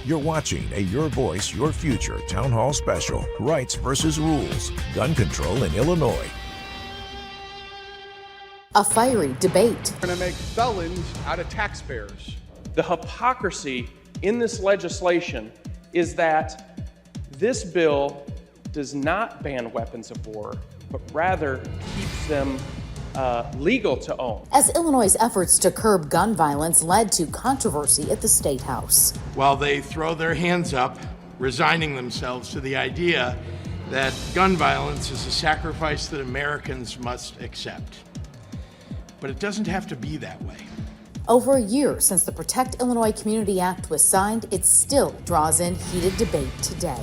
You're watching a Your Voice, Your Future Town Hall Special, Rights versus Rules, Gun Control in Illinois. A fiery debate. We're going to make felons out of taxpayers. The hypocrisy in this legislation is that this bill does not ban weapons of war, but rather keeps them legal to own. As Illinois' efforts to curb gun violence led to controversy at the State House. While they throw their hands up, resigning themselves to the idea that gun violence is a sacrifice that Americans must accept. But it doesn't have to be that way. Over a year since the Protect Illinois Community Act was signed, it still draws in heated debate today.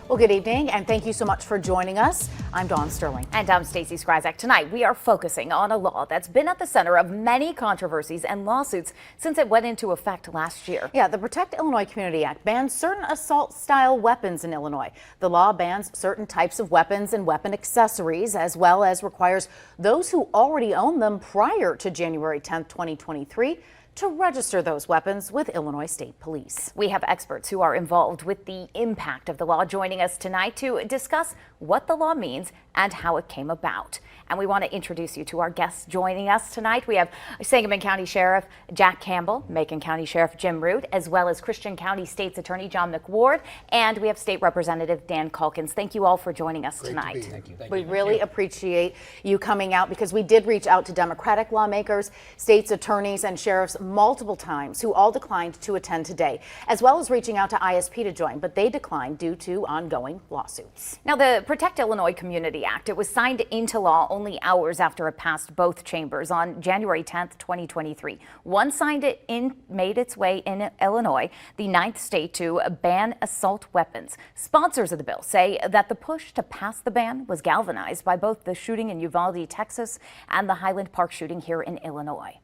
Well, good evening, and thank you so much for joining us. I'm Dawn Sterling. And I'm Stacey Skrizak. Tonight, we are focusing on a law that's been at the center of many controversies and lawsuits since it went into effect last year. Yeah, the Protect Illinois Community Act bans certain assault-style weapons in Illinois. The law bans certain types of weapons and weapon accessories, as well as requires those who already own them prior to January 10th, 2023, to register those weapons with Illinois State Police. We have experts who are involved with the impact of the law joining us tonight to discuss what the law means and how it came about. And we want to introduce you to our guests joining us tonight. We have Sangamon County Sheriff Jack Campbell, Macon County Sheriff Jim Root, as well as Christian County State's Attorney John McWard, and we have State Representative Dan Calkins. Thank you all for joining us tonight. Thank you. We really appreciate you coming out, because we did reach out to Democratic lawmakers, states attorneys, and sheriffs multiple times who all declined to attend today, as well as reaching out to ISP to join, but they declined due to ongoing lawsuits. Now, the Protect Illinois Community Act, it was signed into law only hours after it passed both chambers on January 10th, 2023. One signed it in, made its way in Illinois, the 9th state to ban assault weapons. Sponsors of the bill say that the push to pass the ban was galvanized by both the shooting in Uvalde, Texas, and the Highland Park shooting here in Illinois.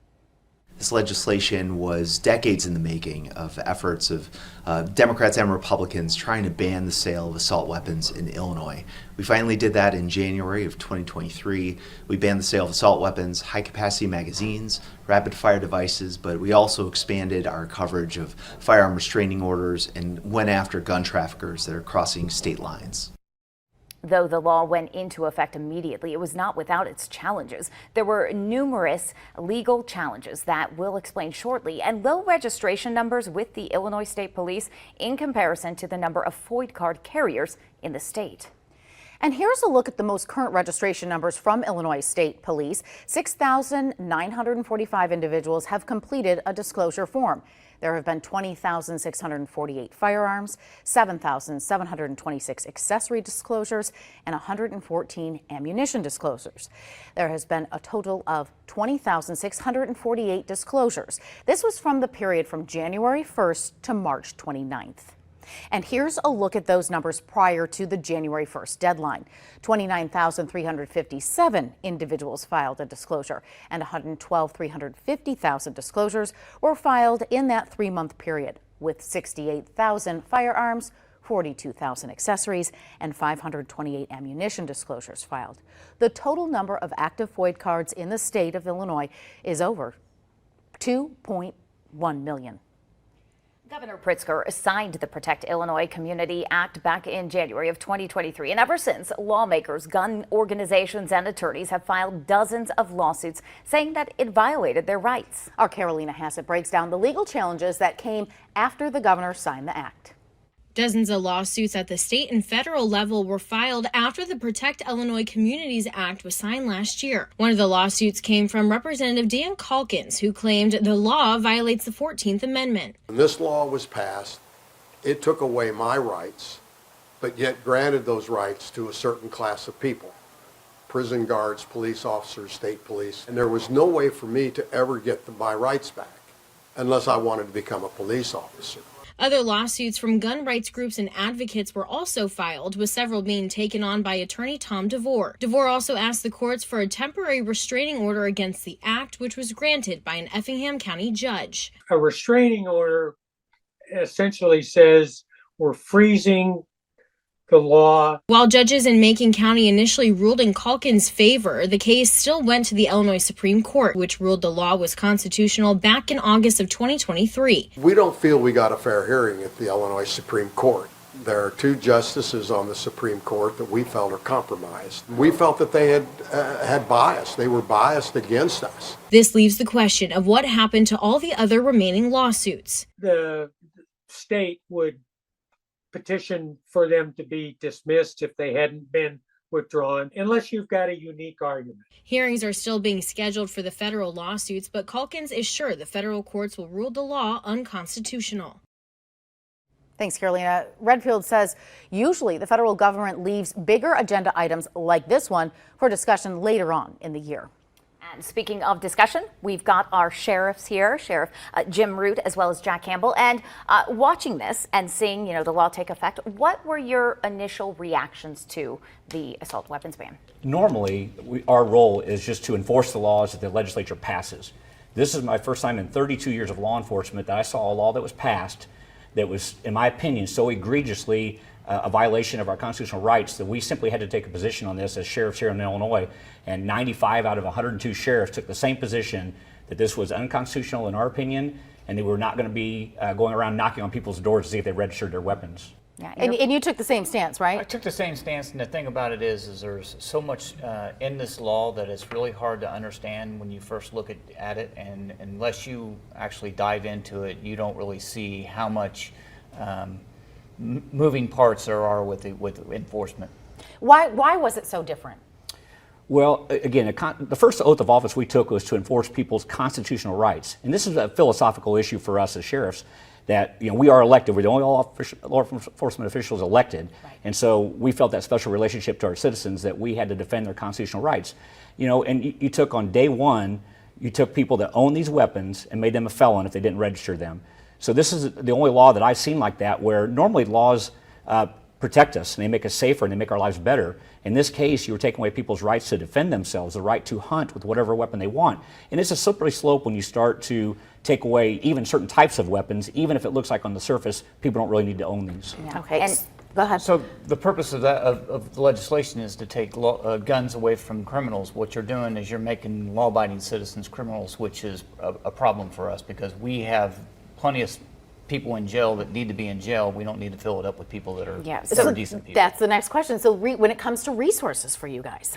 This legislation was decades in the making of efforts of Democrats and Republicans trying to ban the sale of assault weapons in Illinois. We finally did that in January of 2023. We banned the sale of assault weapons, high-capacity magazines, rapid-fire devices, but we also expanded our coverage of firearm restraining orders and went after gun traffickers that are crossing state lines. Though the law went into effect immediately, it was not without its challenges. There were numerous legal challenges that we'll explain shortly, and low registration numbers with the Illinois State Police in comparison to the number of FOID card carriers in the state. And here's a look at the most current registration numbers from Illinois State Police. 6,945 individuals have completed a disclosure form. There have been 20,648 firearms, 7,726 accessory disclosures, and 114 ammunition disclosures. There has been a total of 20,648 disclosures. This was from the period from January 1st to March 29th. And here's a look at those numbers prior to the January 1st deadline. 29,357 individuals filed a disclosure, and 112,350 disclosures were filed in that 3-month period, with 68,000 firearms, 42,000 accessories, and 528 ammunition disclosures filed. The total number of active FOID cards in the state of Illinois is over 2.1 million. Governor Pritzker signed the Protect Illinois Community Act back in January of 2023, and ever since, lawmakers, gun organizations, and attorneys have filed dozens of lawsuits saying that it violated their rights. Our Carolina Hassett breaks down the legal challenges that came after the governor signed the act. Dozens of lawsuits at the state and federal level were filed after the Protect Illinois Communities Act was signed last year. One of the lawsuits came from Representative Dan Calkins, who claimed the law violates the 14th Amendment. When this law was passed, it took away my rights, but yet granted those rights to a certain class of people. Prison guards, police officers, state police, and there was no way for me to ever get my rights back unless I wanted to become a police officer. Other lawsuits from gun rights groups and advocates were also filed, with several being taken on by attorney Tom DeVore. DeVore also asked the courts for a temporary restraining order against the act, which was granted by an Effingham County judge. A restraining order essentially says we're freezing the law. While judges in Macon County initially ruled in Calkins' favor, the case still went to the Illinois Supreme Court, which ruled the law was constitutional back in August of 2023. We don't feel we got a fair hearing at the Illinois Supreme Court. There are two justices on the Supreme Court that we felt are compromised. We felt that they had bias. They were biased against us. This leaves the question of what happened to all the other remaining lawsuits. The state would petition for them to be dismissed if they hadn't been withdrawn, unless you've got a unique argument. Hearings are still being scheduled for the federal lawsuits, but Calkins is sure the federal courts will rule the law unconstitutional. Thanks, Carolina. Redfield says usually the federal government leaves bigger agenda items like this one for discussion later on in the year. And speaking of discussion, we've got our sheriffs here, Sheriff Jim Root as well as Jack Campbell. And watching this and seeing, the law take effect, what were your initial reactions to the assault weapons ban? Normally, our role is just to enforce the laws that the legislature passes. This is my first time in 32 years of law enforcement that I saw a law that was passed that was, in my opinion, so egregiously a violation of our constitutional rights that we simply had to take a position on this as sheriffs here in Illinois. And 95 out of 102 sheriffs took the same position that this was unconstitutional in our opinion, and they were not going to be going around knocking on people's doors to see if they registered their weapons. Yeah, and you took the same stance, right? I took the same stance, and the thing about it is there's so much in this law that it's really hard to understand when you first look at it, and unless you actually dive into it, you don't really see how much moving parts there are with enforcement. Why was it so different? Well, again, the first oath of office we took was to enforce people's constitutional rights, and this is a philosophical issue for us as sheriffs. That we are elected, we're the only law enforcement officials elected, right. And so we felt that special relationship to our citizens that we had to defend their constitutional rights. And you took on day one, you took people that own these weapons and made them a felon if they didn't register them. So this is the only law that I've seen like that, where normally laws protect us and they make us safer and they make our lives better. In this case, you were taking away people's rights to defend themselves, the right to hunt with whatever weapon they want. And it's a slippery slope when you start to take away even certain types of weapons, even if it looks like on the surface people don't really need to own these. Yeah. Okay, and go ahead. So the purpose of the legislation is to take guns away from criminals. What you're doing is you're making law-abiding citizens criminals, which is a problem for us because we have plenty of people in jail that need to be in jail. We don't need to fill it up with people that are, that are decent people. That's the next question. So when it comes to resources for you guys,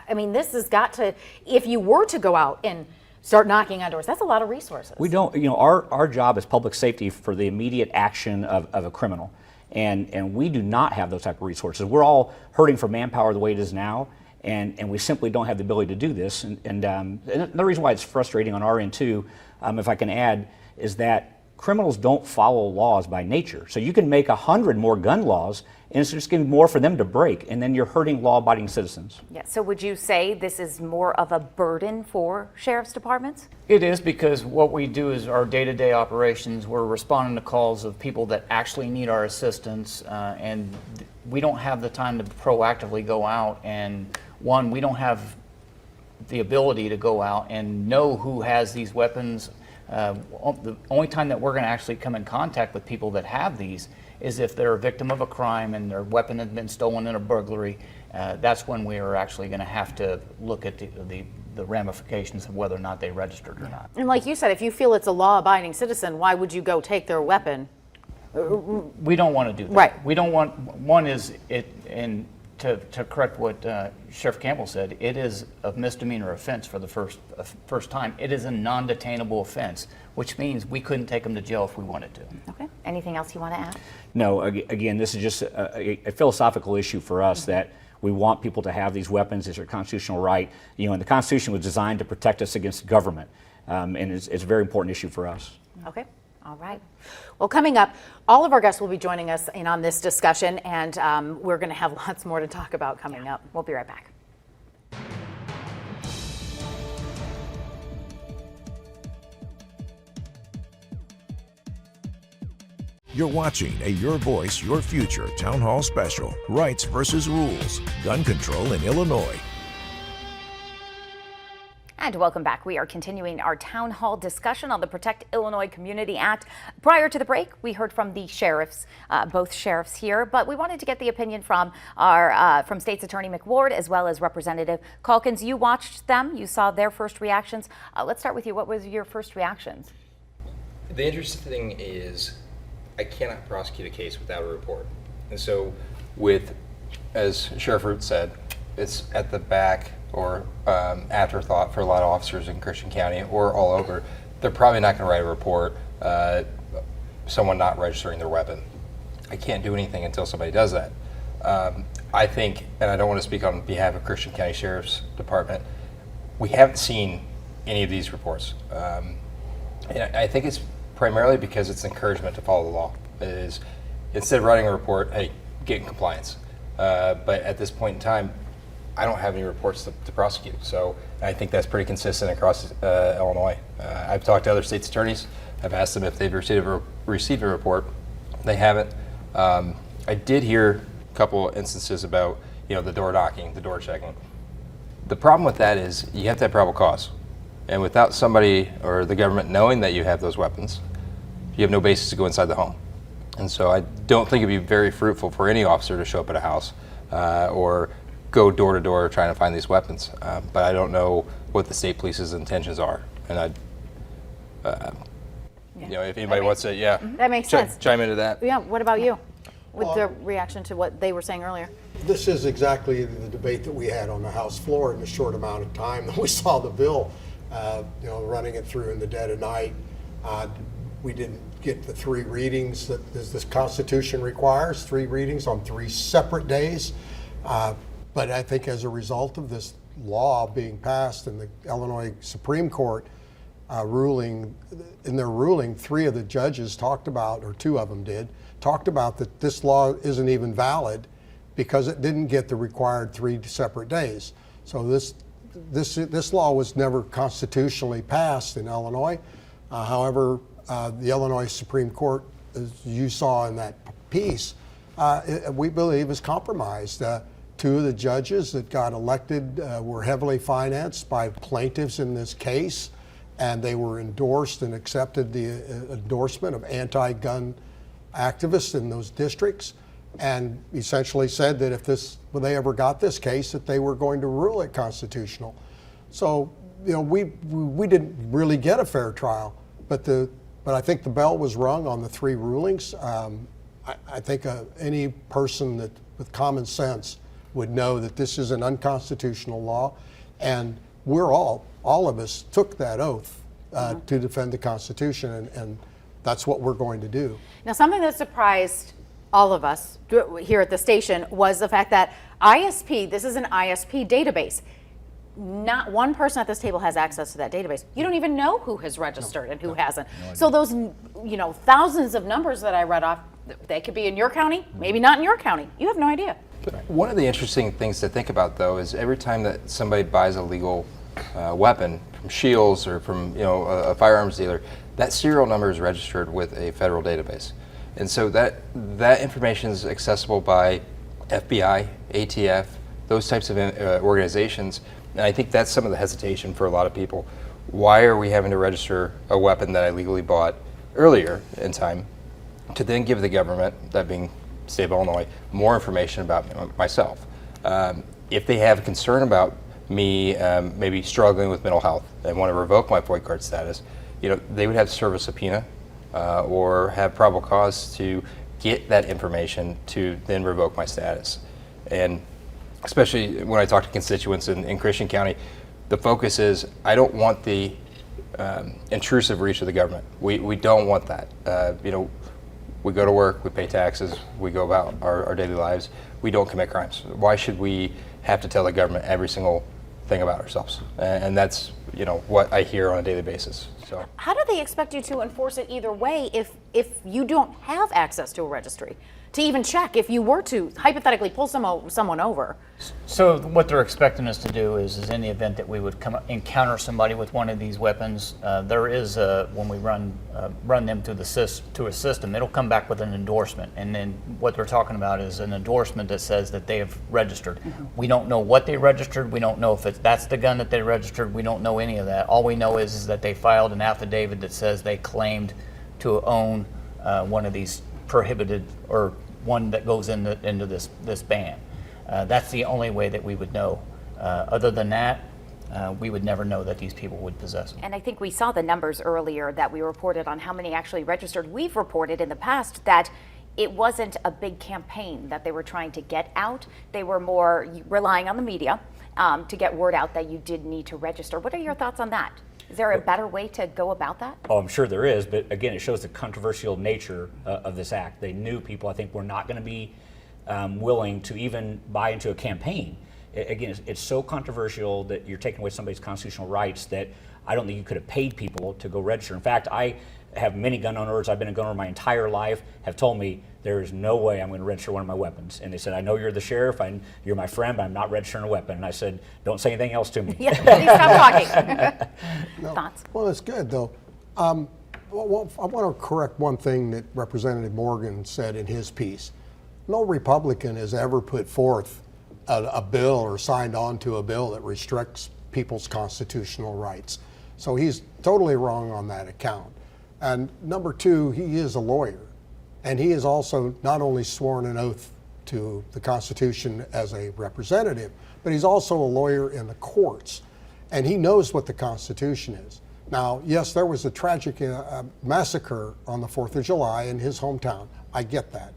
this has got to, if you were to go out and start knocking on doors, that's a lot of resources. We don't, our job is public safety for the immediate action of a criminal. And we do not have those type of resources. We're all hurting for manpower the way it is now, and we simply don't have the ability to do this. And another reason why it's frustrating on our end too, if I can add, is that criminals don't follow laws by nature. So you can make 100 more gun laws, and it's just going to be more for them to break, and then you're hurting law-abiding citizens. Yeah. So would you say this is more of a burden for sheriff's departments? It is, because what we do is our day-to-day operations. We're responding to calls of people that actually need our assistance, and we don't have the time to proactively go out. And one, we don't have the ability to go out and know who has these weapons. The only time that we're going to actually come in contact with people that have these is if they're a victim of a crime and their weapon has been stolen in a burglary. That's when we are actually going to have to look at the ramifications of whether or not they registered or not. And like you said, if you feel it's a law-abiding citizen, why would you go take their weapon? We don't want to do that. Right. We don't want, one is it, and to correct what Sheriff Campbell said, it is a misdemeanor offense for the first time. It is a non-detainable offense, which means we couldn't take them to jail if we wanted to. Okay. Anything else you want to add? No, again, this is just a philosophical issue for us that we want people to have these weapons. It's their constitutional right. And the Constitution was designed to protect us against government, and it's a very important issue for us. Okay. All right. Well, coming up, all of our guests will be joining us in on this discussion, and we're going to have lots more to talk about coming up. We'll be right back. You're watching a Your Voice, Your Future Town Hall Special, Rights versus Rules, Gun Control in Illinois. And welcome back. We are continuing our town hall discussion on the Protect Illinois Community Act. Prior to the break, we heard from the sheriffs, both sheriffs here, but we wanted to get the opinion from from State's Attorney McWard as well as Representative Calkins. You watched them, you saw their first reactions. Let's start with you. What was your first reactions? The interesting thing is I cannot prosecute a case without a report. And so as Sheriff Root said, it's at the back or afterthought for a lot of officers in Christian County or all over. They're probably not going to write a report, someone not registering their weapon. I can't do anything until somebody does that. I think, and I don't want to speak on behalf of Christian County Sheriff's Department, we haven't seen any of these reports. And I think it's primarily because it's encouragement to follow the law. It is, instead of writing a report, hey, get in compliance. But at this point in time, I don't have any reports to prosecute. So I think that's pretty consistent across Illinois. I've talked to other state's attorneys. I've asked them if they've received a report. They haven't. I did hear a couple instances about the door knocking, the door checking. The problem with that is you have to have probable cause. And without somebody or the government knowing that you have those weapons, you have no basis to go inside the home. And so I don't think it'd be very fruitful for any officer to show up at a house or go door to door trying to find these weapons. But I don't know what the state police's intentions are. And if anybody wants to, that makes sense. Chime into that. Yeah, what about you? With the reaction to what they were saying earlier? This is exactly the debate that we had on the House floor in the short amount of time that we saw the bill, running it through in the dead of night. We didn't get the 3 readings that this Constitution requires, 3 readings on 3 separate days. But I think as a result of this law being passed and the Illinois Supreme Court ruling, in their ruling, 3 of the judges talked about, or 2 of them did, talked about that this law isn't even valid because it didn't get the required 3 separate days. So this law was never constitutionally passed in Illinois. However, the Illinois Supreme Court, as you saw in that piece, we believe is compromised. 2 of the judges that got elected were heavily financed by plaintiffs in this case, and they were endorsed and accepted the endorsement of anti-gun activists in those districts, and essentially said that when they ever got this case, that they were going to rule it constitutional. So, we didn't really get a fair trial, but I think the bell was rung on the 3 rulings. I think any person with common sense would know that this is an unconstitutional law, and we're all of us took that oath to defend the Constitution, and that's what we're going to do. Now, something that surprised all of us here at the station was the fact that this is an ISP database. Not one person at this table has access to that database. You don't even know who has registered and who hasn't. So those, thousands of numbers that I read off, they could be in your county, maybe not in your county. You have no idea. One of the interesting things to think about, though, is every time that somebody buys a legal weapon from Shields or from a firearms dealer, that serial number is registered with a federal database, and so that information is accessible by FBI, ATF, those types of organizations. And I think that's some of the hesitation for a lot of people. Why are we having to register a weapon that I legally bought earlier in time to then give the government, that being state of Illinois, more information about myself? If they have a concern about me maybe struggling with mental health and want to revoke my FOID card status, they would have to serve a subpoena or have probable cause to get that information to then revoke my status. And especially when I talk to constituents in Christian County, the focus is I don't want the intrusive reach of the government. We don't want that. We go to work, we pay taxes, we go about our daily lives. We don't commit crimes. Why should we have to tell the government every single thing about ourselves? And that's what I hear on a daily basis. So. So how do they expect you to enforce it either way if you don't have access to a registry to even check if you were to hypothetically pull someone over? So what they're expecting us to do is in the event that we would encounter somebody with one of these weapons, there is when we run them through to a system, it'll come back with an endorsement, and then what they're talking about is an endorsement that says that they have registered. We don't know what they registered. We don't know if that's the gun that they registered. We don't know any of that. All we know is that they filed an affidavit that says they claimed to own one of these prohibited, or one that goes into this ban. That's the only way that we would know. Other than that, we would never know that these people would possess them. And I think we saw the numbers earlier that we reported on how many actually registered. We've reported in the past that it wasn't a big campaign that they were trying to get out. They were more relying on the media to get word out that you did need to register. What are your thoughts on that? Is there a better way to go about that? Oh, I'm sure there is, but again, it shows the controversial nature of this act. They knew people, I think, were not going to be willing to even buy into a campaign. Again, it's so controversial that you're taking away somebody's constitutional rights that I don't think you could have paid people to go register. In fact, I have many gun owners, I've been a gun owner my entire life, have told me there is no way I'm going to register one of my weapons. And they said, I know you're the sheriff, you're my friend, but I'm not registering a weapon. And I said, don't say anything else to me. Yeah, please stop talking. Thoughts? Well, it's good, though. Well, I want to correct one thing that Representative Morgan said in his piece. No Republican has ever put forth a bill or signed on to a bill that restricts people's constitutional rights. So he's totally wrong on that account. And number two, he is a lawyer. And he is also not only sworn an oath to the Constitution as a representative, but he's also a lawyer in the courts. And he knows what the Constitution is. Now, yes, there was a tragic massacre on the 4th of July in his hometown. I get that.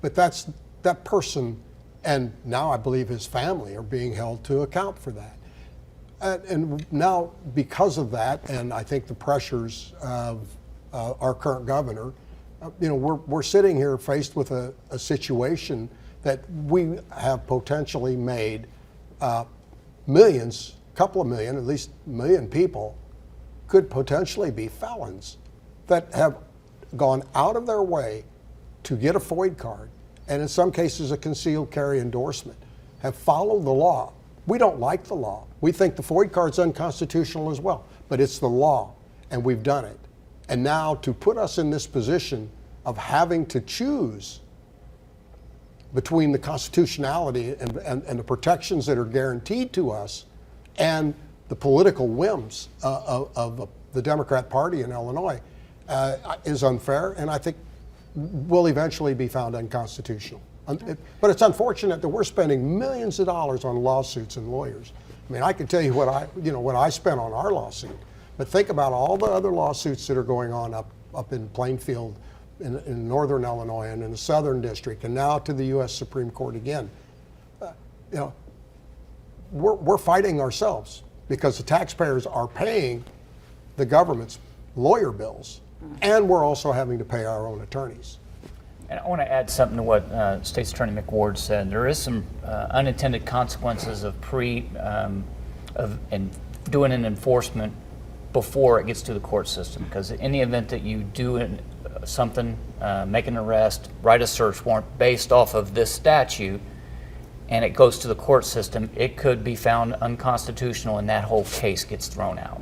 But that person, and now I believe his family, are being held to account for that. And now, because of that, and I think the pressures of our current governor, we're sitting here faced with a situation that we have potentially made millions, couple of million, at least a million people could potentially be felons that have gone out of their way to get a FOID card, and in some cases a concealed carry endorsement, have followed the law. We don't like the law. We think the FOID card's unconstitutional as well, but it's the law, and we've done it. And now to put us in this position of having to choose between the constitutionality and the protections that are guaranteed to us and the political whims of the Democrat Party in Illinois is unfair, and I think will eventually be found unconstitutional. But it's unfortunate that we're spending millions of dollars on lawsuits and lawyers. I mean, I can tell you what I spent on our lawsuit, but think about all the other lawsuits that are going on up in Plainfield, in northern Illinois, and in the Southern District, and now to the U.S. Supreme Court again. We're fighting ourselves because the taxpayers are paying the government's lawyer bills, and we're also having to pay our own attorneys. And I want to add something to what State's Attorney McWard said. There is some unintended consequences of doing an enforcement before it gets to the court system, because in the event that you do something, make an arrest, write a search warrant based off of this statute, and it goes to the court system, it could be found unconstitutional, and that whole case gets thrown out.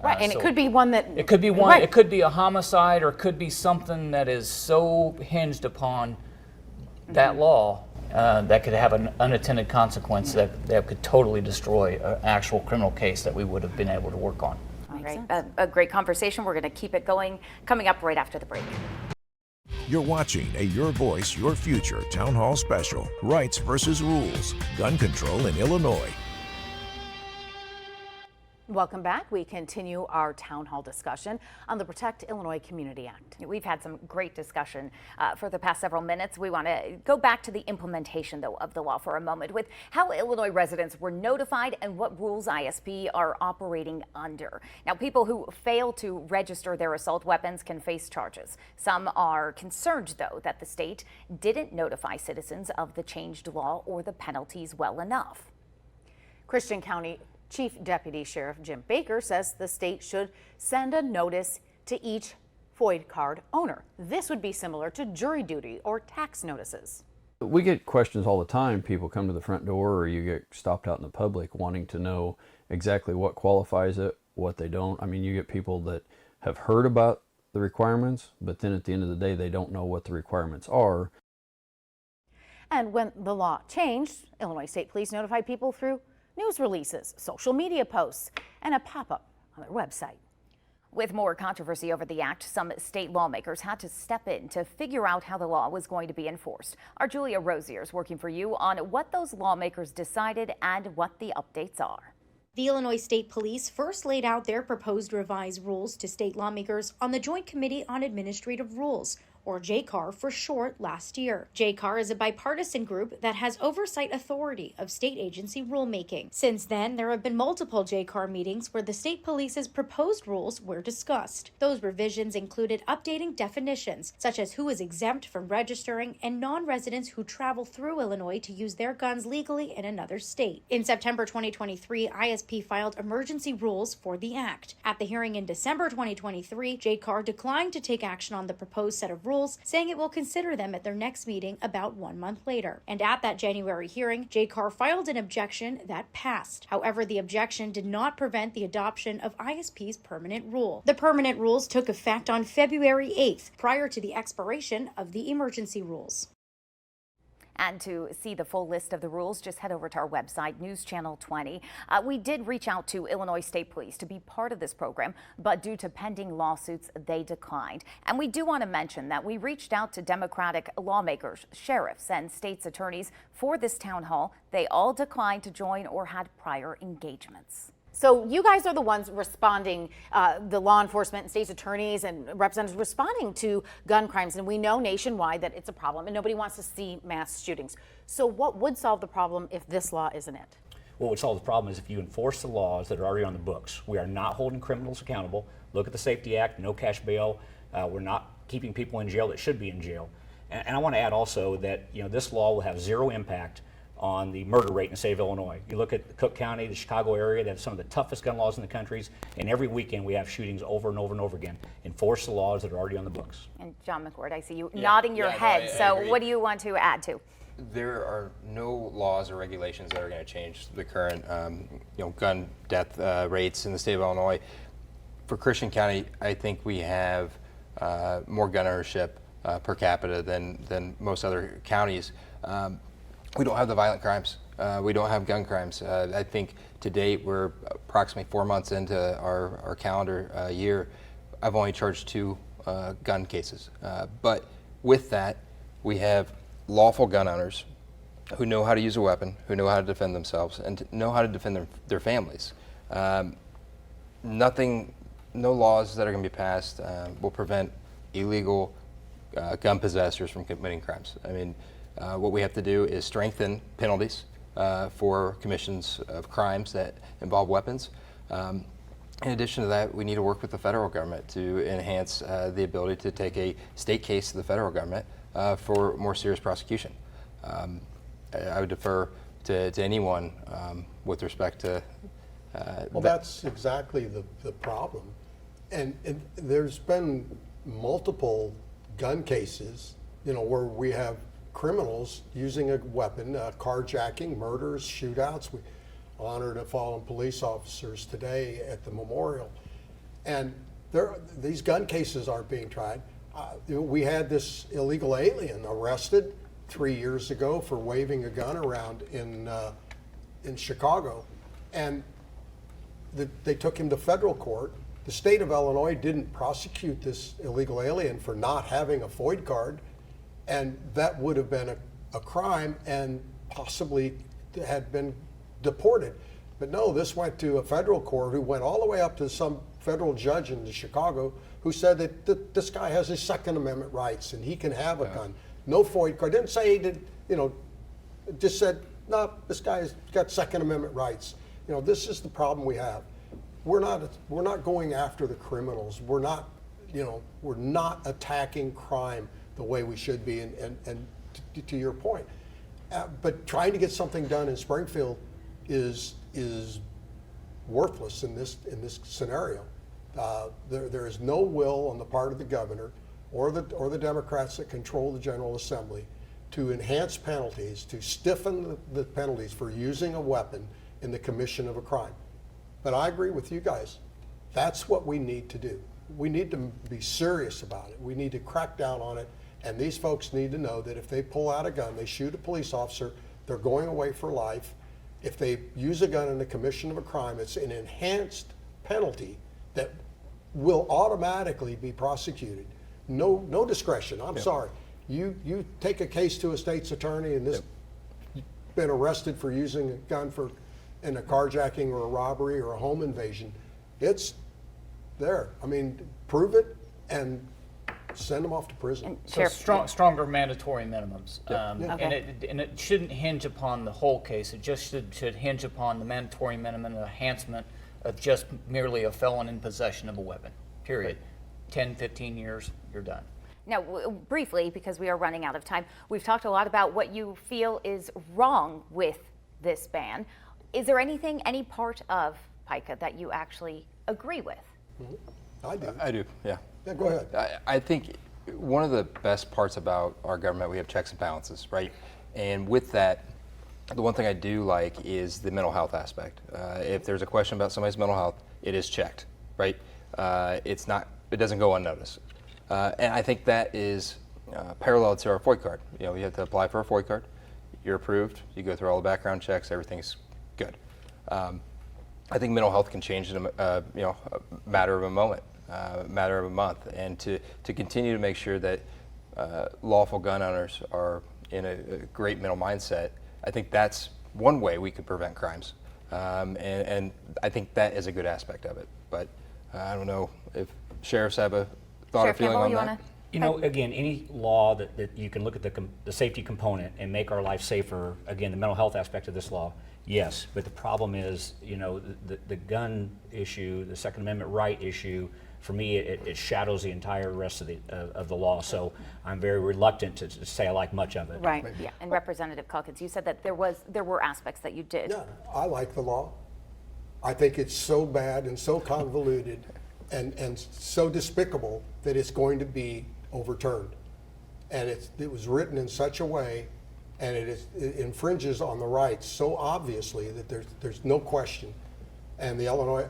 Right, and it could be one that... It could be one, right. It could be a homicide, or it could be something that is so hinged upon that law that could have an unintended consequence that could totally destroy an actual criminal case that we would have been able to work on. All right, a great conversation. We're going to keep it going, coming up right after the break. You're watching a Your Voice, Your Future Town Hall Special, Rights versus Rules, Gun Control in Illinois. Welcome back. We continue our town hall discussion on the Protect Illinois Community Act. We've had some great discussion for the past several minutes. We want to go back to the implementation, though, of the law for a moment, with how Illinois residents were notified and what rules ISP are operating under. Now, people who fail to register their assault weapons can face charges. Some are concerned, though, that the state didn't notify citizens of the changed law or the penalties well enough. Christian County Chief Deputy Sheriff Jim Baker says the state should send a notice to each FOID card owner. This would be similar to jury duty or tax notices. We get questions all the time. People come to the front door, or you get stopped out in the public wanting to know exactly what qualifies it, what they don't. I mean, you get people that have heard about the requirements, but then at the end of the day, they don't know what the requirements are. And when the law changed, Illinois State Police notified people through news releases, social media posts, and a pop-up on their website. With more controversy over the act, some state lawmakers had to step in to figure out how the law was going to be enforced. Our Julia Rozier is working for you on what those lawmakers decided and what the updates are. The Illinois State Police first laid out their proposed revised rules to state lawmakers on the Joint Committee on Administrative Rules, or JCAR for short, last year. JCAR is a bipartisan group that has oversight authority of state agency rulemaking. Since then, there have been multiple JCAR meetings where the state police's proposed rules were discussed. Those revisions included updating definitions, such as who is exempt from registering and non-residents who travel through Illinois to use their guns legally in another state. In September 2023, ISP filed emergency rules for the act. At the hearing in December 2023, JCAR declined to take action on the proposed set of rules, saying it will consider them at their next meeting about 1 month later. And at that January hearing, JCAR filed an objection that passed. However, the objection did not prevent the adoption of ISP's permanent rule. The permanent rules took effect on February 8th, prior to the expiration of the emergency rules. And to see the full list of the rules, just head over to our website, News Channel 20. We did reach out to Illinois State Police to be part of this program, but due to pending lawsuits, they declined. And we do want to mention that we reached out to Democratic lawmakers, sheriffs, and state's attorneys for this town hall. They all declined to join or had prior engagements. So you guys are the ones responding, the law enforcement and state's attorneys and representatives responding to gun crimes. And we know nationwide that it's a problem and nobody wants to see mass shootings. So what would solve the problem if this law isn't it? What would solve the problem is if you enforce the laws that are already on the books. We are not holding criminals accountable. Look at the Safety Act, no cash bail. We're not keeping people in jail that should be in jail. And I want to add also that this law will have zero impact on the murder rate in the state of Illinois. You look at Cook County, the Chicago area, they have some of the toughest gun laws in the country, and every weekend we have shootings over and over and over again. Enforce the laws that are already on the books. And John McCord, I see you nodding your head. So what do you want to add to? There are no laws or regulations that are going to change the current gun death rates in the state of Illinois. For Christian County, I think we have more gun ownership per capita than most other counties. We don't have the violent crimes. We don't have gun crimes. I think to date we're approximately 4 months into our calendar year. I've only charged 2 gun cases. But with that, we have lawful gun owners who know how to use a weapon, who know how to defend themselves, and know how to defend their families. No laws that are going to be passed will prevent illegal gun possessors from committing crimes. I mean, what we have to do is strengthen penalties for commissions of crimes that involve weapons. In addition to that, we need to work with the federal government to enhance the ability to take a state case to the federal government for more serious prosecution. I would defer to anyone with respect to well, that's exactly the problem. And there's been multiple gun cases, where we have criminals using a weapon, carjacking, murders, shootouts. We honored a fallen police officers today at the memorial. And these gun cases aren't being tried. We had this illegal alien arrested 3 years ago for waving a gun around in Chicago. And they took him to federal court. The state of Illinois didn't prosecute this illegal alien for not having a FOID card. And that would have been a crime and possibly had been deported. But no, this went to a federal court who went all the way up to some federal judge in Chicago who said that this guy has his Second Amendment rights and he can have a gun. No FOID card. Didn't say he did, just said, no, this guy's got Second Amendment rights. This is the problem we have. We're not going after the criminals. We're not attacking crime the way we should be, and to your point. But trying to get something done in Springfield is worthless in this scenario. There is no will on the part of the governor or the Democrats that control the General Assembly to enhance penalties, to stiffen the penalties for using a weapon in the commission of a crime. But I agree with you guys. That's what we need to do. We need to be serious about it. We need to crack down on it. And these folks need to know that if they pull out a gun, they shoot a police officer, they're going away for life. If they use a gun in the commission of a crime, it's an enhanced penalty that will automatically be prosecuted. No discretion. I'm sorry. You take a case to a state's attorney and this been arrested for using a gun in a carjacking or a robbery or a home invasion, it's there. I mean, prove it and send them off to prison. So stronger mandatory minimums. And it shouldn't hinge upon the whole case. It just should hinge upon the mandatory minimum enhancement of just merely a felon in possession of a weapon, period. 10, 15 years, you're done. Now, briefly, because we are running out of time, we've talked a lot about what you feel is wrong with this ban. Is there anything, any part of PICA that you actually agree with? I do. I do, yeah. Yeah, go ahead. I think one of the best parts about our government, we have checks and balances, right? And with that, the one thing I do like is the mental health aspect. If there's a question about somebody's mental health, it is checked, right? It doesn't go unnoticed. And I think that is parallel to our FOID card. You know, you have to apply for a FOID card. You're approved. You go through all the background checks. Everything's good. I think mental health can change in a matter of a moment, matter of a month, and to continue to make sure that lawful gun owners are in a great mental mindset. I think that's one way we could prevent crimes, and I think that is a good aspect of it. But I don't know if sheriffs have a thought or feeling on that. You know, again, any law that you can look at the safety component and make our life safer, again, the mental health aspect of this law, yes. But the problem is, you know, the gun issue, the Second Amendment right issue, for me, it shadows the entire rest of the law. So I'm very reluctant to say I like much of it. Right, yeah. And Representative Calkins, you said that there were aspects that you did. Yeah, I like the law. I think it's so bad and so convoluted and so despicable that it's going to be overturned. And it was written in such a way, and it infringes on the rights so obviously that there's no question. And the Illinois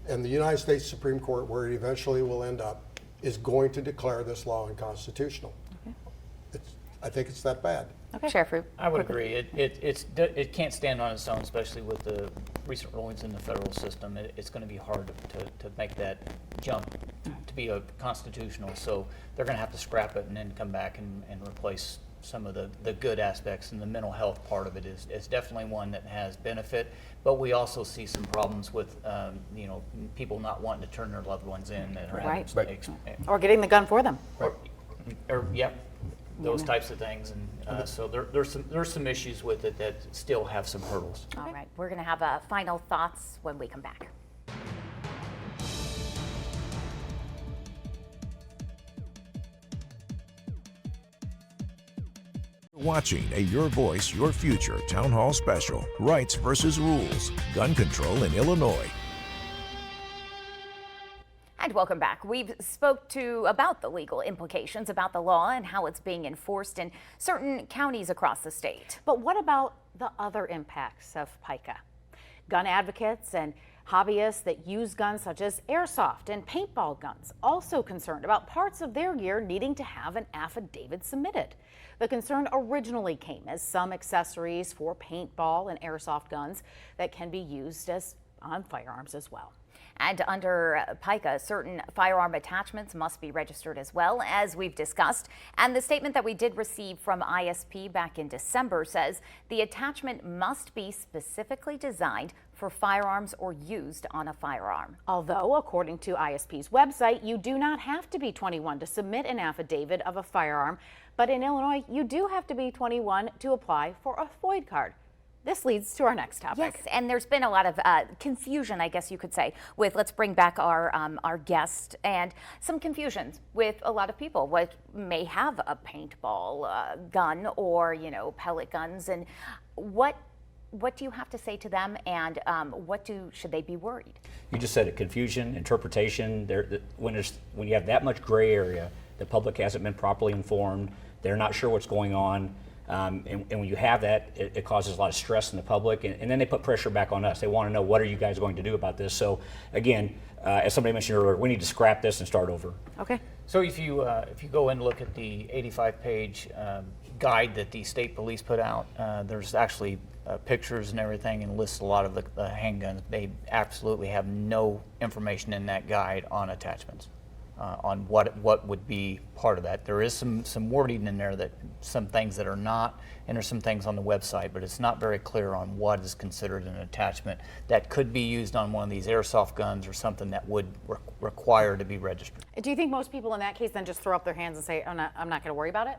and the United States Supreme Court, where it eventually will end up, is going to declare this law unconstitutional. Okay. I think it's that bad. Okay, Sheriff Roop. I would agree. It can't stand on its own, especially with the recent rulings in the federal system. It's going to be hard to make that jump to be a constitutional. So they're going to have to scrap it and then come back and replace some of the good aspects. And the mental health part of it is definitely one that has benefit. But we also see some problems with people not wanting to turn their loved ones in that are having or getting the gun for them. Those types of things, and so there's some issues with it that still have some hurdles. All right, we're going to have final thoughts when we come back. Watching a Your Voice, Your Future Town Hall Special, Rights versus Rules, Gun Control in Illinois. And welcome back. We've spoke about the legal implications about the law and how it's being enforced in certain counties across the state. But what about the other impacts of PICA? Gun advocates and hobbyists that use guns such as airsoft and paintball guns also concerned about parts of their gear needing to have an affidavit submitted. The concern originally came as some accessories for paintball and airsoft guns that can be used on firearms as well. And under PICA, certain firearm attachments must be registered as well, as we've discussed. And the statement that we did receive from ISP back in December says the attachment must be specifically designed for firearms or used on a firearm. Although, according to ISP's website, you do not have to be 21 to submit an affidavit of a firearm. But in Illinois, you do have to be 21 to apply for a FOID card. This leads to our next topic. Yes, and there's been a lot of confusion, I guess you could say, with let's bring back our guest, and some confusions with a lot of people what may have a paintball gun or pellet guns, and what what do you have to say to them, and should they be worried? You just said it, confusion, interpretation. When you have that much gray area, the public hasn't been properly informed, they're not sure what's going on, and when you have that, it causes a lot of stress in the public, and then they put pressure back on us. They want to know, what are you guys going to do about this? So again, as somebody mentioned earlier, we need to scrap this and start over. Okay. So if you go and look at the 85-page guide that the state police put out, there's actually pictures and everything, and lists a lot of the handguns. They absolutely have no information in that guide on attachments, on what would be part of that. There is some wording in there, that some things that are not, and there's some things on the website, but it's not very clear on what is considered an attachment that could be used on one of these airsoft guns or something that would require to be registered. Do you think most people in that case then just throw up their hands and say, I'm not going to worry about it?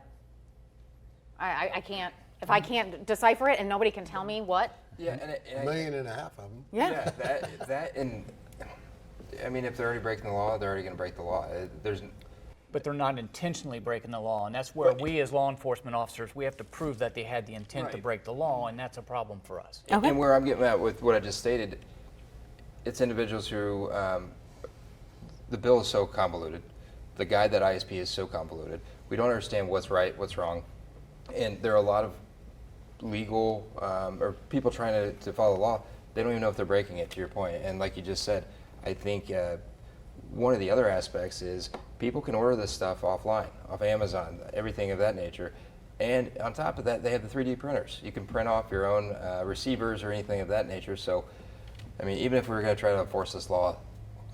I can't, if I can't decipher it and nobody can tell me what? Yeah, and $1.5 million of them. Yeah. That and I mean, if they're already breaking the law, they're already going to break the law. But they're not intentionally breaking the law, and that's where we as law enforcement officers, we have to prove that they had the intent to break the law, and that's a problem for us. Okay. And where I'm getting at with what I just stated, it's individuals who, the bill is so convoluted, the guide that ISP is so convoluted, we don't understand what's right, what's wrong, and there are a lot of legal, or people trying to follow the law, they don't even know if they're breaking it, to your point. And like you just said, I think one of the other aspects is people can order this stuff offline, off Amazon, everything of that nature. And on top of that, they have the 3D printers. You can print off your own receivers or anything of that nature. So, I mean, even if we were going to try to enforce this law,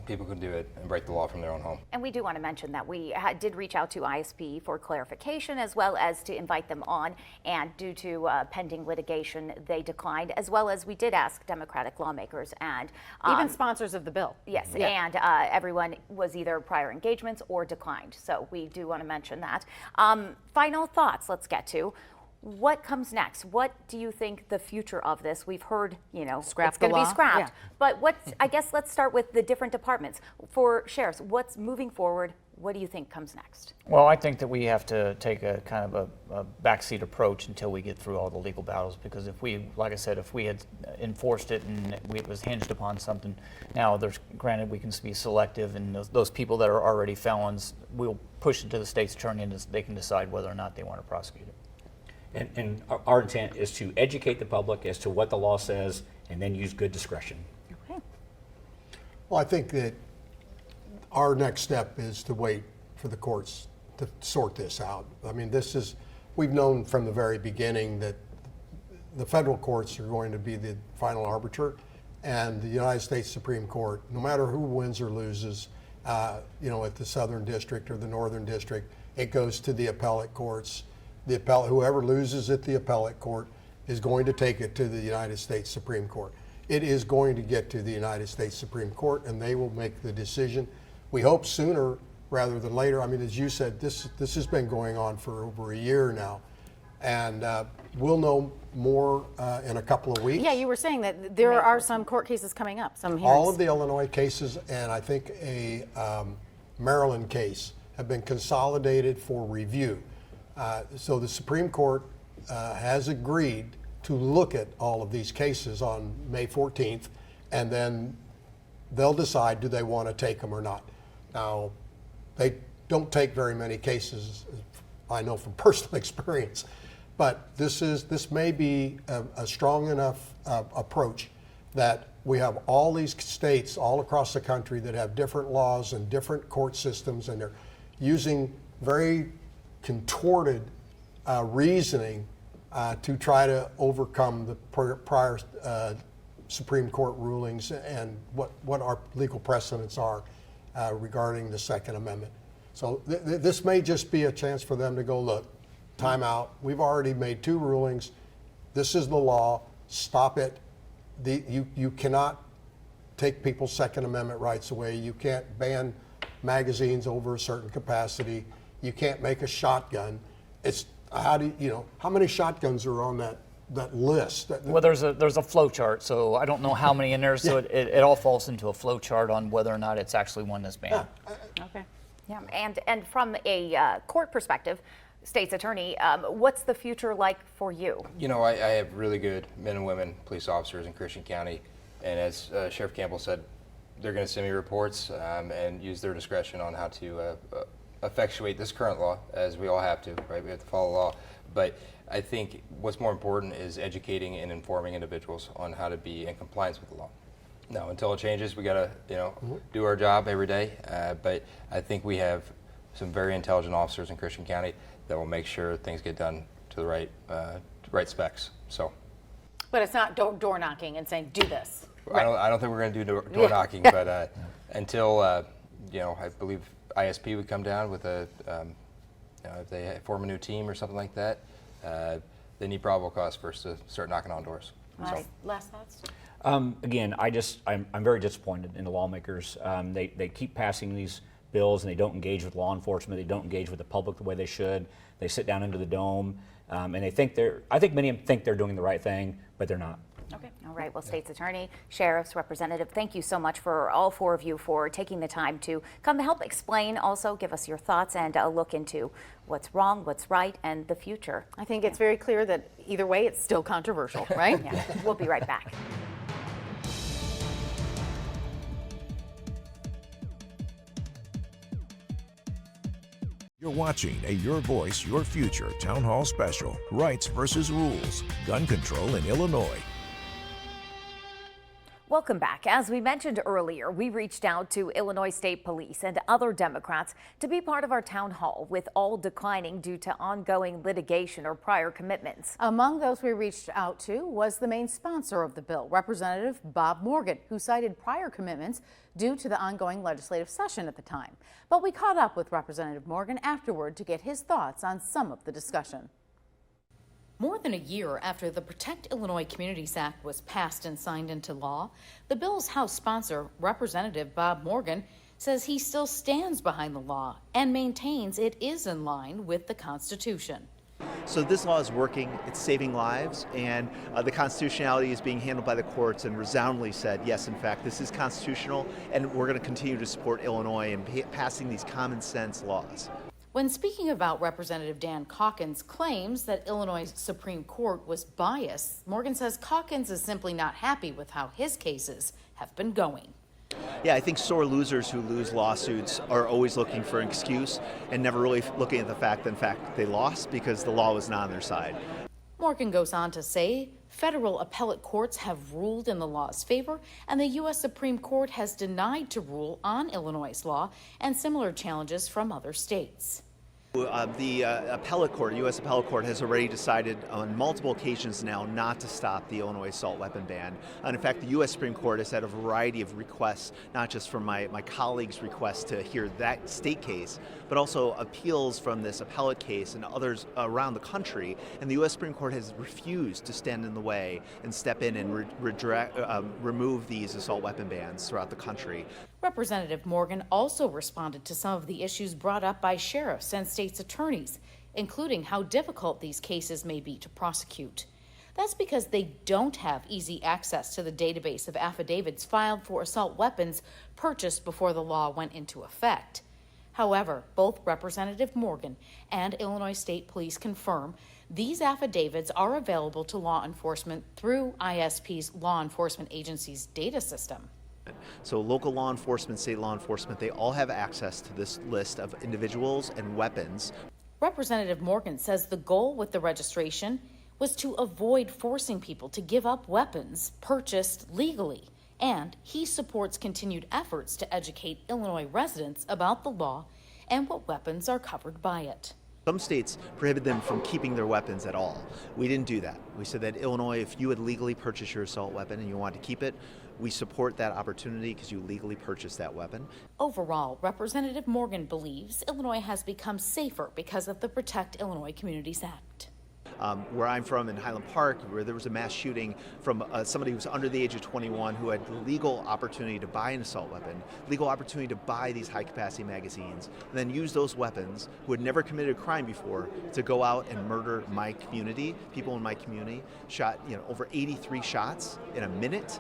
people could do it and break the law from their own home. And we do want to mention that we did reach out to ISP for clarification, as well as to invite them on, and due to pending litigation, they declined, as well as we did ask Democratic lawmakers and even sponsors of the bill. Yes, yeah. And everyone was either prior engagements or declined. So we do want to mention that. Final thoughts, let's get to. What comes next? What do you think the future of this? We've heard, it's going to be scrapped. Yeah. But I guess let's start with the different departments. For sheriffs, what's moving forward? What do you think comes next? Well, I think that we have to take a kind of a backseat approach until we get through all the legal battles, because if we, like I said, if we had enforced it and it was hinged upon something, now granted we can be selective, and those people that are already felons, we'll push it to the state's attorney and they can decide whether or not they want to prosecute it. And our intent is to educate the public as to what the law says, and then use good discretion. Okay. Well, I think that our next step is to wait for the courts to sort this out. I mean, we've known from the very beginning that the federal courts are going to be the final arbiter, and the United States Supreme Court, no matter who wins or loses, at the Southern District or the Northern District, it goes to the appellate courts. Whoever loses at the appellate court is going to take it to the United States Supreme Court. It is going to get to the United States Supreme Court, and they will make the decision. We hope sooner rather than later. I mean, as you said, this has been going on for over a year now, and we'll know more in a couple of weeks. Yeah, you were saying that there are some court cases coming up, some hearings. All of the Illinois cases, and I think a Maryland case, have been consolidated for review. So the Supreme Court has agreed to look at all of these cases on May 14th, and then they'll decide, do they want to take them or not. Now, they don't take very many cases, I know from personal experience, but this may be a strong enough approach that we have all these states all across the country that have different laws and different court systems, and they're using very contorted reasoning to try to overcome the prior Supreme Court rulings and what our legal precedents are regarding the Second Amendment. So this may just be a chance for them to go, look, time out. We've already made 2 rulings. This is the law. Stop it. You cannot take people's Second Amendment rights away. You can't ban magazines over a certain capacity. You can't make a shotgun. It's how many shotguns are on that list? Well, there's a flow chart, so I don't know how many in there. So it all falls into a flow chart on whether or not it's actually one that's banned. Okay. Yeah, and from a court perspective, State's Attorney, what's the future like for you? You know, I have really good men and women police officers in Christian County, and as Sheriff Campbell said, they're going to send me reports and use their discretion on how to effectuate this current law, as we all have to, right? We have to follow the law. But I think what's more important is educating and informing individuals on how to be in compliance with the law. Now, until it changes, we got to, do our job every day. But I think we have some very intelligent officers in Christian County that will make sure things get done to the right specs. So. But it's not door knocking and saying, do this. I don't think we're going to do door knocking, but until I believe ISP would come down with a, if they form a new team or something like that, they need probable cause first to start knocking on doors. Last thoughts? Again, I'm very disappointed in the lawmakers. They keep passing these bills and they don't engage with law enforcement. They don't engage with the public the way they should. They sit down into the dome, and I think many of them think they're doing the right thing, but they're not. Okay. All right. Well, State's Attorney, Sheriff's Representative, thank you so much for all four of you for taking the time to come to help explain, also give us your thoughts and a look into what's wrong, what's right, and the future. I think it's very clear that either way, it's still controversial, right? Yeah. We'll be right back. You're watching a Your Voice, Your Future Town Hall Special, Rights versus Rules, Gun Control in Illinois. Welcome back. As we mentioned earlier, we reached out to Illinois State Police and other Democrats to be part of our town hall, with all declining due to ongoing litigation or prior commitments. Among those we reached out to was the main sponsor of the bill, Representative Bob Morgan, who cited prior commitments due to the ongoing legislative session at the time. But we caught up with Representative Morgan afterward to get his thoughts on some of the discussion. More than a year after the Protect Illinois Communities Act was passed and signed into law, the bill's House sponsor, Representative Bob Morgan, says he still stands behind the law and maintains it is in line with the Constitution. So this law is working, it's saving lives, and the constitutionality is being handled by the courts and resoundingly said, yes, in fact, this is constitutional, and we're going to continue to support Illinois in passing these common sense laws. When speaking about Representative Dan Calkins' claims that Illinois Supreme Court was biased, Morgan says Calkins is simply not happy with how his cases have been going. Yeah, I think sore losers who lose lawsuits are always looking for an excuse and never really looking at the fact that, in fact, they lost because the law was not on their side. Morgan goes on to say federal appellate courts have ruled in the law's favor, and the U.S. Supreme Court has denied to rule on Illinois' law and similar challenges from other states. The appellate court, U.S. appellate court, has already decided on multiple occasions now not to stop the Illinois assault weapon ban. And in fact, the U.S. Supreme Court has had a variety of requests, not just from my colleagues' requests to hear that state case, but also appeals from this appellate case and others around the country. And the U.S. Supreme Court has refused to stand in the way and step in and remove these assault weapon bans throughout the country. Representative Morgan also responded to some of the issues brought up by sheriffs and state's attorneys, including how difficult these cases may be to prosecute. That's because they don't have easy access to the database of affidavits filed for assault weapons purchased before the law went into effect. However, both Representative Morgan and Illinois State Police confirm these affidavits are available to law enforcement through ISP's law enforcement agency's data system. So local law enforcement, state law enforcement, they all have access to this list of individuals and weapons. Representative Morgan says the goal with the registration was to avoid forcing people to give up weapons purchased legally, and he supports continued efforts to educate Illinois residents about the law and what weapons are covered by it. Some states prohibit them from keeping their weapons at all. We didn't do that. We said that Illinois, if you had legally purchased your assault weapon and you wanted to keep it, we support that opportunity because you legally purchased that weapon. Overall, Representative Morgan believes Illinois has become safer because of the Protect Illinois Communities Act. Where I'm from in Highland Park, where there was a mass shooting from somebody who was under the age of 21 who had the legal opportunity to buy an assault weapon, legal opportunity to buy these high-capacity magazines, and then use those weapons, who had never committed a crime before, to go out and murder my community, people in my community, shot over 83 shots in a minute.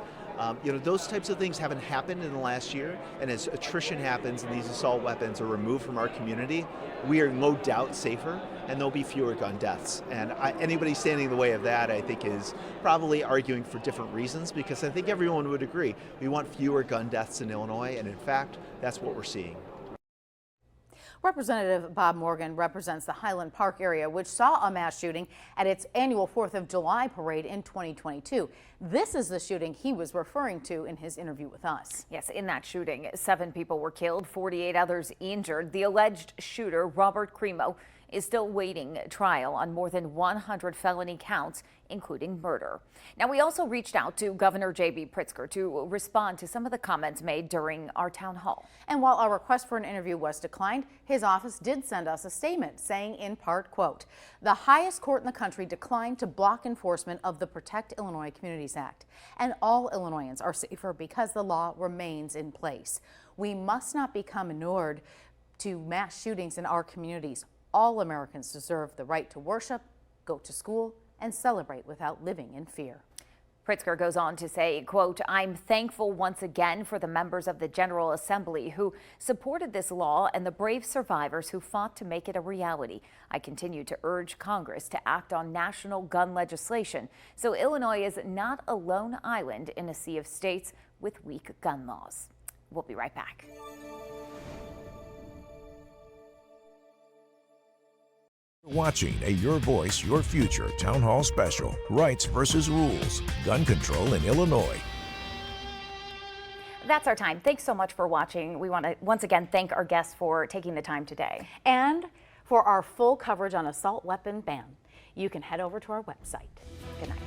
Those types of things haven't happened in the last year, and as attrition happens and these assault weapons are removed from our community, we are no doubt safer, and there'll be fewer gun deaths. And anybody standing in the way of that, I think, is probably arguing for different reasons, because I think everyone would agree we want fewer gun deaths in Illinois, and in fact, that's what we're seeing. Representative Bob Morgan represents the Highland Park area, which saw a mass shooting at its annual 4th of July parade in 2022. This is the shooting he was referring to in his interview with us. Yes, in that shooting, 7 people were killed, 48 others injured. The alleged shooter, Robert Cremo, is still waiting trial on more than 100 felony counts, including murder. Now, we also reached out to Governor J.B. Pritzker to respond to some of the comments made during our town hall. And while our request for an interview was declined, his office did send us a statement saying, in part, quote, "The highest court in the country declined to block enforcement of the Protect Illinois Communities Act, and all Illinoisans are safer because the law remains in place. We must not become inured to mass shootings in our communities. All Americans deserve the right to worship, go to school, and celebrate without living in fear." Pritzker goes on to say, quote, "I'm thankful once again for the members of the General Assembly who supported this law and the brave survivors who fought to make it a reality. I continue to urge Congress to act on national gun legislation so Illinois is not a lone island in a sea of states with weak gun laws." We'll be right back. Watching a Your Voice, Your Future Town Hall Special, Rights versus Rules, Gun Control in Illinois. That's our time. Thanks so much for watching. We want to once again thank our guests for taking the time today. And for our full coverage on assault weapon ban, you can head over to our website. Good night.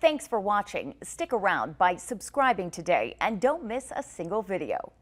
Thanks for watching. Stick around by subscribing today and don't miss a single video.